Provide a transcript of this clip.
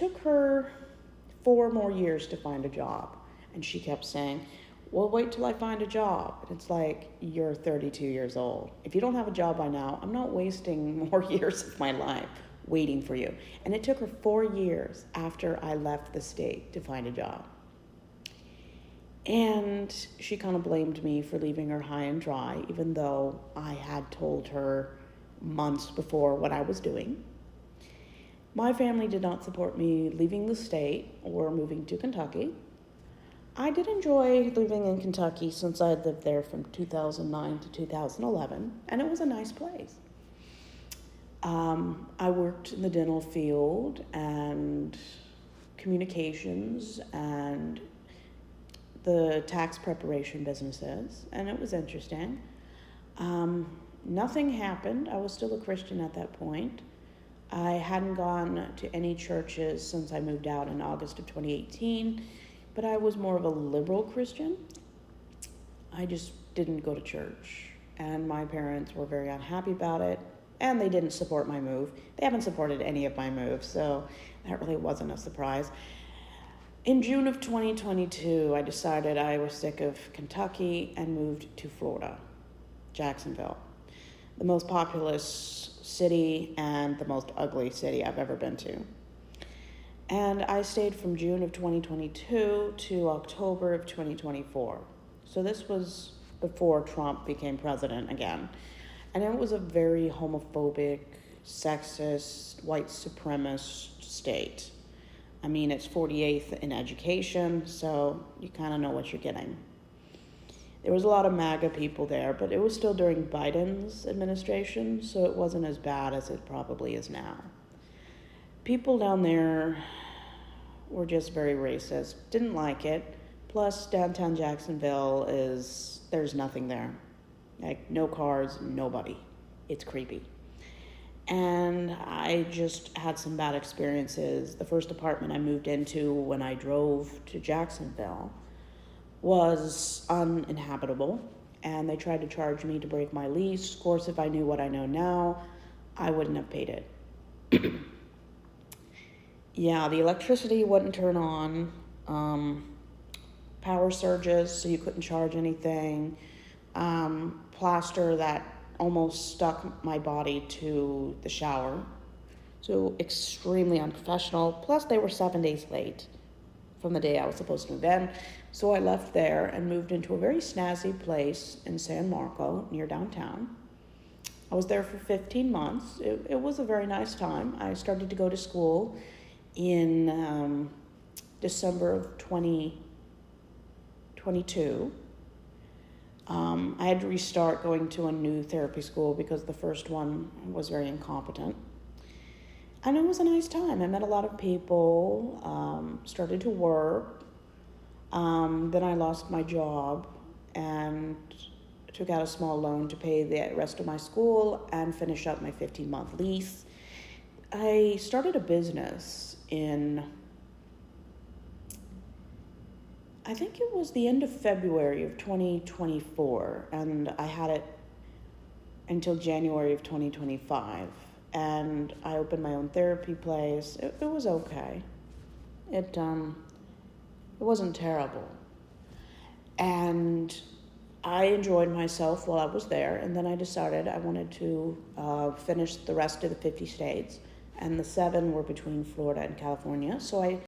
Took her 4 more years to find a job. And she kept saying, well, wait till I find a job. And it's like, you're 32 years old. If you don't have a job by now, I'm not wasting more years of my life waiting for you. And it took her 4 years after I left the state to find a job. And she kind of blamed me for leaving her high and dry, even though I had told her months before what I was doing. My family did not support me leaving the state or moving to Kentucky. I did enjoy living in Kentucky since I had lived there from 2009 to 2011, and it was a nice place. I worked in the dental field and communications and the tax preparation businesses, and it was interesting. Nothing happened. I was still a Christian at that point. I hadn't gone to any churches since I moved out in August of 2018, but I was more of a liberal Christian. I just didn't go to church, and my parents were very unhappy about it, and they didn't support my move. They haven't supported any of my moves, so that really wasn't a surprise. In June of 2022, I decided I was sick of Kentucky and moved to Florida, Jacksonville, the most populous city and the most ugly city I've ever been to. And I stayed from June of 2022 to October of 2024. So this was before Trump became president again. And it was a very homophobic, sexist, white supremacist state. I mean, it's 48th in education, so you kind of know what you're getting. There was a lot of MAGA people there, but it was still during Biden's administration, so it wasn't as bad as it probably is now. People down there were just very racist, didn't like it. Plus, downtown Jacksonville there's nothing there. Like, no cars, nobody. It's creepy. And I just had some bad experiences. The first apartment I moved into when I drove to Jacksonville was uninhabitable, and they tried to charge me to break my lease. Of course, if I knew what I know now, I wouldn't have paid it. Yeah, the electricity wouldn't turn on. Power surges, so you couldn't charge anything. Plaster that almost stuck my body to the shower. So extremely unprofessional. Plus, they were 7 days late from the day I was supposed to move in. So I left there and moved into a very snazzy place in San Marco near downtown. I was there for 15 months. It was a very nice time. I started to go to school in December of 2022. I had to restart going to a new therapy school because the first one was very incompetent. And it was a nice time. I met a lot of people, started to work. Then I lost my job and took out a small loan to pay the rest of my school and finish up my 15-month lease. I started a business I think it was the end of February of 2024, and I had it until January of 2025, and I opened my own therapy place. It was okay. It wasn't terrible, and I enjoyed myself while I was there, and then I decided I wanted to finish the rest of the 50 states, and the 7 were between Florida and California, so I